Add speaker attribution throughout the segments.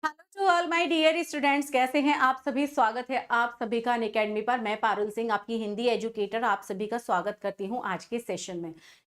Speaker 1: Hello to all my dear students, कैसे हैं आप सभी। स्वागत है आप सभी का अनअकैडमी पर। मैं पारुल सिंह, आपकी हिंदी एजुकेटर, आप सभी का स्वागत करती हूं आज के सेशन में।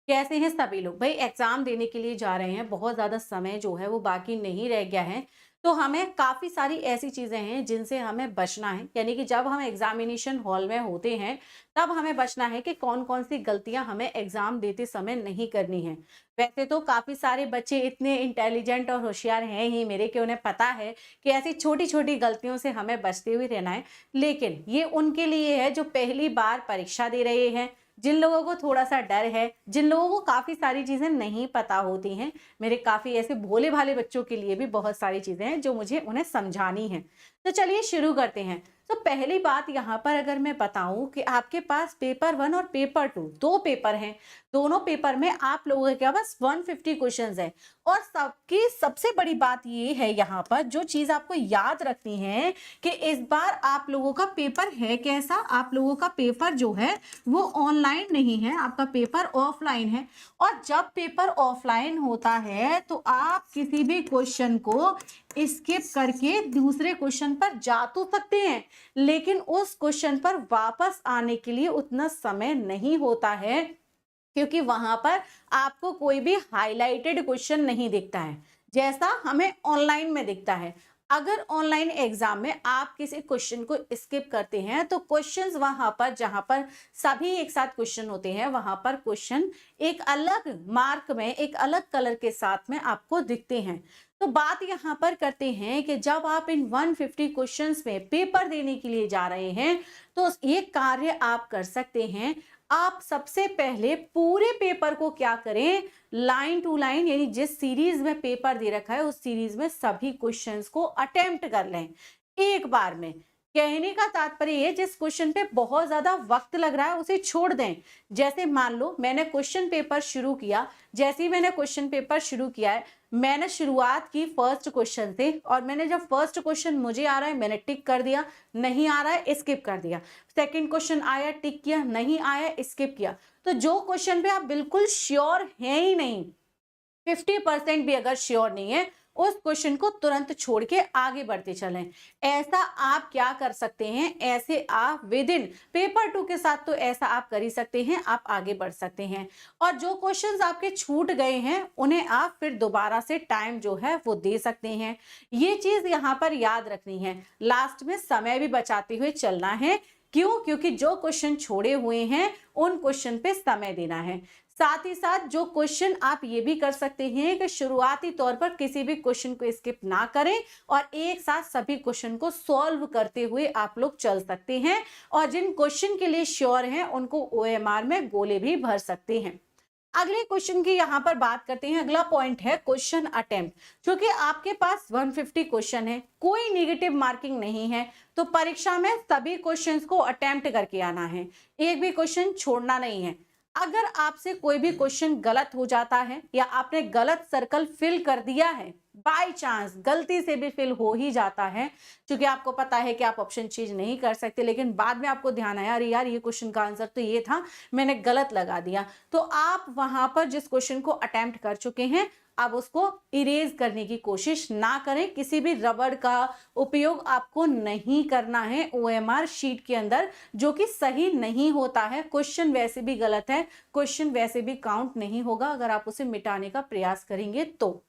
Speaker 1: कैसे हैं सभी लोग भाई। एग्जाम देने के लिए जा रहे हैं, बहुत ज़्यादा समय जो है वो बाकी नहीं रह गया है। तो हमें काफ़ी सारी ऐसी चीज़ें हैं जिनसे हमें बचना है, यानी कि जब हम एग्जामिनेशन हॉल में होते हैं तब हमें बचना है कि कौन कौन सी गलतियां हमें एग्जाम देते समय नहीं करनी है। वैसे तो काफ़ी सारे बच्चे इतने इंटेलिजेंट और होशियार हैं ही मेरे कि उन्हें पता है कि ऐसी छोटी-छोटी गलतियों से हमें बचते हुए रहना है। लेकिन ये उनके लिए है जो पहली बार परीक्षा दे रहे हैं, जिन लोगों को थोड़ा-सा डर है, जिन लोगों को काफ़ी सारी चीज़ें नहीं पता होती हैं। मेरे काफ़ी ऐसे भोले-भाले बच्चों के लिए भी बहुत सारी चीज़ें हैं जो मुझे उन्हें समझानी हैं। तो चलिए शुरू करते हैं। तो पहली बात यहाँ पर अगर मैं बताऊँ कि आपके पास पेपर 1 और पेपर 2 2 पेपर हैं। दोनों पेपर में आप लोगों के पास 150 क्वेश्चंस हैं। और सबकी सबसे बड़ी बात ये है यहाँ पर जो चीज आपको याद रखनी है कि इस बार आप लोगों का पेपर है कैसा। आप लोगों का पेपर जो है वो ऑनलाइन नहीं है, आपका पेपर ऑफलाइन है। और जब पेपर ऑफलाइन होता है तो आप किसी भी क्वेश्चन को स्किप करके दूसरे क्वेश्चन पर जा तो सकते हैं, लेकिन उस क्वेश्चन पर वापस आने के लिए उतना समय नहीं होता है, क्योंकि वहां पर आपको कोई भी हाईलाइटेड क्वेश्चन नहीं दिखता है जैसा हमें ऑनलाइन में दिखता है। अगर ऑनलाइन एग्जाम में आप किसी क्वेश्चन को स्किप करते हैं तो क्वेश्चंस वहां पर जहां पर सभी एक साथ क्वेश्चन होते हैं वहां पर क्वेश्चन एक अलग मार्क में एक अलग कलर के साथ में आपको दिखते हैं। तो बात यहाँ पर करते हैं कि जब आप इन 150 क्वेश्चंस में पेपर देने के लिए जा रहे हैं तो एक कार्य आप कर सकते हैं। आप सबसे पहले पूरे पेपर को क्या करें, लाइन टू लाइन, यानी जिस सीरीज में पेपर दे रखा है उस सीरीज में सभी क्वेश्चंस को अटेम्प्ट कर लें एक बार में। कहने का तात्पर्य ये, जिस क्वेश्चन पे बहुत ज्यादा वक्त लग रहा है उसे छोड़ दें। जैसे मान लो मैंने क्वेश्चन पेपर शुरू किया, जैसे ही मैंने क्वेश्चन पेपर शुरू किया है मैंने शुरुआत की फर्स्ट क्वेश्चन से, और मैंने जब फर्स्ट क्वेश्चन मुझे आ रहा है मैंने टिक कर दिया, नहीं आ रहा है स्किप कर दिया। सेकंड क्वेश्चन आया, टिक किया, नहीं आया, स्किप किया। तो जो क्वेश्चन पे आप बिल्कुल श्योर हैं ही नहीं, 50% भी अगर श्योर नहीं है, उस क्वेश्चन को तुरंत छोड़ के आगे बढ़ते चलें। ऐसा आप क्या कर सकते हैं, ऐसे आप विद इन पेपर 2 के साथ तो ऐसा आप कर ही सकते हैं, आप आगे बढ़ सकते हैं। और जो क्वेश्चंस आपके छूट गए हैं उन्हें आप फिर दोबारा से टाइम जो है वो दे सकते हैं। ये चीज यहाँ पर याद रखनी है, लास्ट में समय भी बचाते हुए चलना है। क्यों? क्योंकि जो क्वेश्चन छोड़े हुए हैं उन क्वेश्चन पे समय देना है। साथ ही साथ जो क्वेश्चन आप ये भी कर सकते हैं कि शुरुआती तौर पर किसी भी क्वेश्चन को स्किप ना करें और एक साथ सभी क्वेश्चन को सॉल्व करते हुए आप लोग चल सकते हैं। और जिन क्वेश्चन के लिए श्योर हैं उनको ओएमआर में गोले भी भर सकते हैं। अगले क्वेश्चन की यहाँ पर बात करते हैं। अगला पॉइंट है क्वेश्चन अटेम्प्ट। क्योंकि आपके पास 150 क्वेश्चन है, कोई नेगेटिव मार्किंग नहीं है, तो परीक्षा में सभी क्वेश्चंस को अटेम्प्ट करके आना है, एक भी क्वेश्चन छोड़ना नहीं है। अगर आपसे कोई भी क्वेश्चन गलत हो जाता है या आपने गलत सर्कल फिल कर दिया है, बाय चांस गलती से भी फिल हो ही जाता है, क्योंकि आपको पता है कि आप ऑप्शन चेंज नहीं कर सकते, लेकिन बाद में आपको ध्यान आया अरे यार ये क्वेश्चन का आंसर तो ये था, मैंने गलत लगा दिया, तो आप वहां पर जिस क्वेश्चन को अटेम्प्ट कर चुके हैं अब उसको इरेज करने की कोशिश ना करें। किसी भी रबड़ का उपयोग आपको नहीं करना है ओएमआर शीट के अंदर, जो कि सही नहीं होता है। क्वेश्चन वैसे भी गलत है, क्वेश्चन वैसे भी काउंट नहीं होगा अगर आप उसे मिटाने का प्रयास करेंगे तो।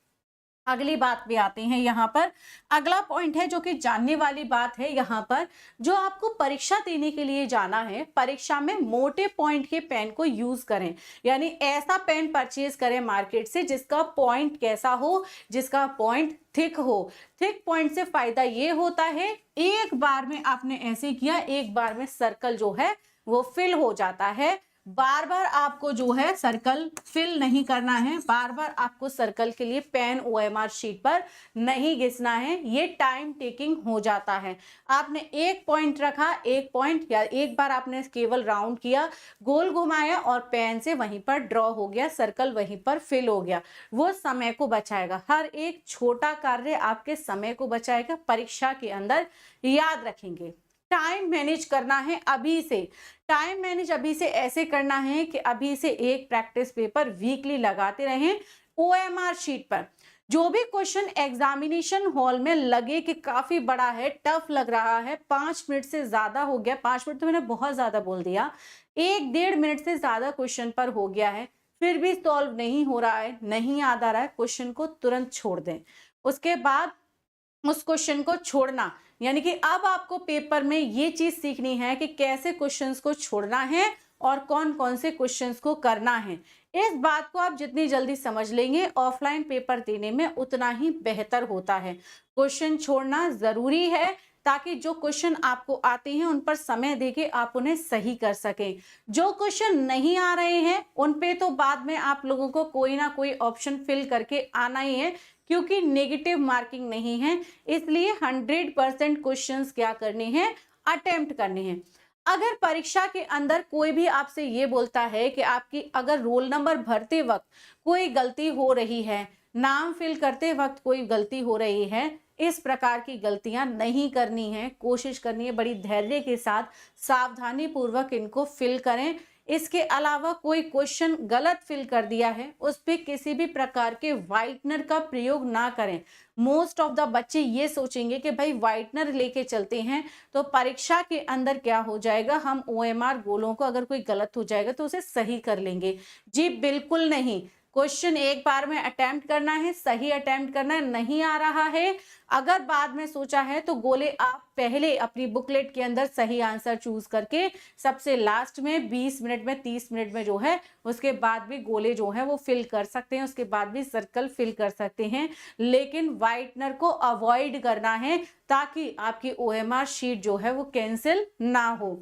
Speaker 1: अगली बात पे आते हैं। यहाँ पर अगला पॉइंट है जो कि जानने वाली बात है। यहाँ पर जो आपको परीक्षा देने के लिए जाना है, परीक्षा में मोटे पॉइंट के पेन को यूज करें, यानी ऐसा पेन परचेज करें मार्केट से जिसका पॉइंट कैसा हो, जिसका पॉइंट थिक हो। थिक पॉइंट से फायदा ये होता है, एक बार में आपने ऐसे किया, एक बार में सर्कल जो है वो फिल हो जाता है। बार बार आपको जो है सर्कल फिल नहीं करना है, बार बार आपको सर्कल के लिए पेन ओएमआर शीट पर नहीं घिसना है, ये टाइम टेकिंग हो जाता है। आपने एक पॉइंट रखा, एक पॉइंट या एक बार आपने केवल राउंड किया, गोल घुमाया और पेन से वहीं पर ड्रॉ हो गया, सर्कल वहीं पर फिल हो गया, वो समय को बचाएगा। हर एक छोटा कार्य आपके समय को बचाएगा परीक्षा के अंदर, याद रखेंगे। टाइम मैनेज करना है अभी से, टाइम मैनेज अभी से ऐसे करना है कि अभी से एक प्रैक्टिस पेपर वीकली लगाते रहें ओएमआर शीट पर। जो भी क्वेश्चन एग्जामिनेशन हॉल में लगे कि काफी बड़ा है, टफ लग रहा है, 5 मिनट से ज्यादा हो गया, 5 मिनट तो मैंने बहुत ज्यादा बोल दिया, 1-1.5 मिनट से ज्यादा क्वेश्चन पर हो गया है, फिर भी सॉल्व नहीं हो रहा है, नहीं याद आ रहा है, क्वेश्चन को तुरंत छोड़ दें। उसके बाद उस क्वेश्चन को छोड़ना, यानी कि अब आपको पेपर में ये चीज सीखनी है कि कैसे क्वेश्चंस को छोड़ना है और कौन कौन से क्वेश्चंस को करना है। इस बात को आप जितनी जल्दी समझ लेंगे, ऑफलाइन पेपर देने में उतना ही बेहतर होता है। क्वेश्चन छोड़ना जरूरी है ताकि जो क्वेश्चन आपको आते हैं उन पर समय देके आप उन्हें सही कर सकें। जो क्वेश्चन नहीं आ रहे हैं उन पे तो बाद में आप लोगों को कोई ना कोई ऑप्शन फिल करके आना ही है, क्योंकि नेगेटिव मार्किंग नहीं है, इसलिए 100% क्वेश्चंस क्या करने हैं, अटेम्प्ट करने हैं। अगर परीक्षा के अंदर कोई भी आपसे ये बोलता है कि आपकी अगर रोल नंबर भरते वक्त कोई गलती हो रही है, नाम फिल करते वक्त कोई गलती हो रही है, इस प्रकार की गलतियां नहीं करनी है, कोशिश करनी है बड़ी धैर्य के साथ, सावधानी पूर्वक इनको फिल करें। इसके अलावा कोई क्वेश्चन गलत फिल कर दिया है, उस पे किसी भी प्रकार के व्हाइटनर का प्रयोग ना करें। मोस्ट ऑफ द बच्चे ये सोचेंगे कि भाई व्हाइटनर लेके चलते हैं तो परीक्षा के अंदर क्या हो जाएगा, हम OMR गोलों को अगर कोई गलत हो जाएगा तो उसे सही कर लेंगे। जी बिल्कुल नहीं, क्वेश्चन एक बार में अटेम्प्ट करना है, सही अटेम्प्ट करना है। नहीं आ रहा है, अगर बाद में सोचा है तो गोले आप पहले अपनी बुकलेट के अंदर सही आंसर चूज करके सबसे लास्ट में 20 मिनट में 30 मिनट में जो है उसके बाद भी गोले जो है वो फिल कर सकते हैं, उसके बाद भी सर्कल फिल कर सकते हैं, लेकिन व्हाइटनर को अवॉइड करना है ताकि आपकी OMR शीट जो है वो कैंसिल ना हो।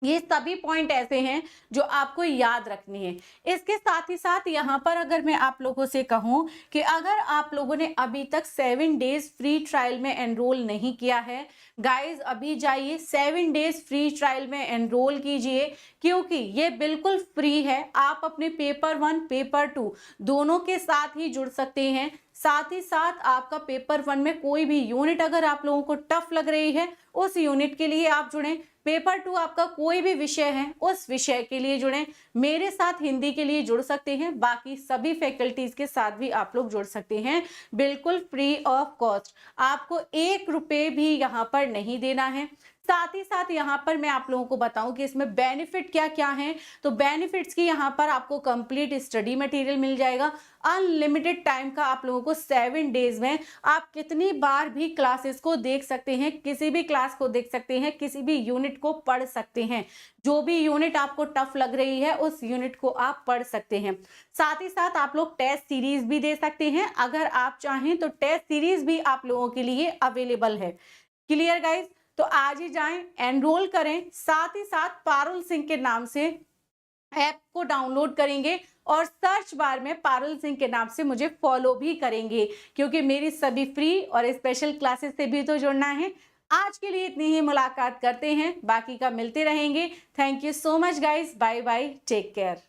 Speaker 1: ये सभी पॉइंट ऐसे हैं जो आपको याद रखनी है। इसके साथ ही साथ यहाँ पर अगर मैं आप लोगों से कहूँ कि अगर आप लोगों ने अभी तक 7 डेज फ्री ट्रायल में एनरोल नहीं किया है, गाइज अभी जाइए 7 डेज फ्री ट्रायल में एनरोल कीजिए, क्योंकि ये बिल्कुल फ्री है। आप अपने पेपर 1 पेपर 2 दोनों के साथ ही जुड़ सकते हैं। साथ ही साथ आपका पेपर 1 में कोई भी यूनिट अगर आप लोगों को टफ लग रही है, उस यूनिट के लिए आप जुड़ें। पेपर 2 आपका कोई भी विषय है, उस विषय के लिए जुड़ें। मेरे साथ हिंदी के लिए जुड़ सकते हैं, बाकी सभी फैकल्टीज के साथ भी आप लोग जुड़ सकते हैं, बिल्कुल फ्री ऑफ कॉस्ट। आपको 1 रुपए भी यहाँ पर नहीं देना है। साथ ही साथ यहाँ पर मैं आप लोगों को बताऊं कि इसमें बेनिफिट क्या क्या हैं। तो बेनिफिट्स की यहाँ पर आपको कंप्लीट स्टडी मटेरियल मिल जाएगा, अनलिमिटेड टाइम का आप लोगों को 7 डेज में आप कितनी बार भी क्लासेस को देख सकते हैं, किसी भी क्लास को देख सकते हैं, किसी भी यूनिट को पढ़ सकते हैं। जो भी यूनिट आपको टफ लग रही है उस यूनिट को आप पढ़ सकते हैं। साथ ही साथ आप लोग टेस्ट सीरीज भी दे सकते हैं, अगर आप चाहें तो टेस्ट सीरीज भी आप लोगों के लिए अवेलेबल है। Clear guys? तो आज ही जाएं, एनरोल करें, साथ ही साथ पारुल सिंह के नाम से ऐप को डाउनलोड करेंगे और सर्च बार में पारुल सिंह के नाम से मुझे फॉलो भी करेंगे, क्योंकि मेरी सभी फ्री और स्पेशल क्लासेस से भी तो जुड़ना है। आज के लिए इतनी ही मुलाकात करते हैं, बाकी का मिलते रहेंगे। Thank you so much guys, bye bye, take care.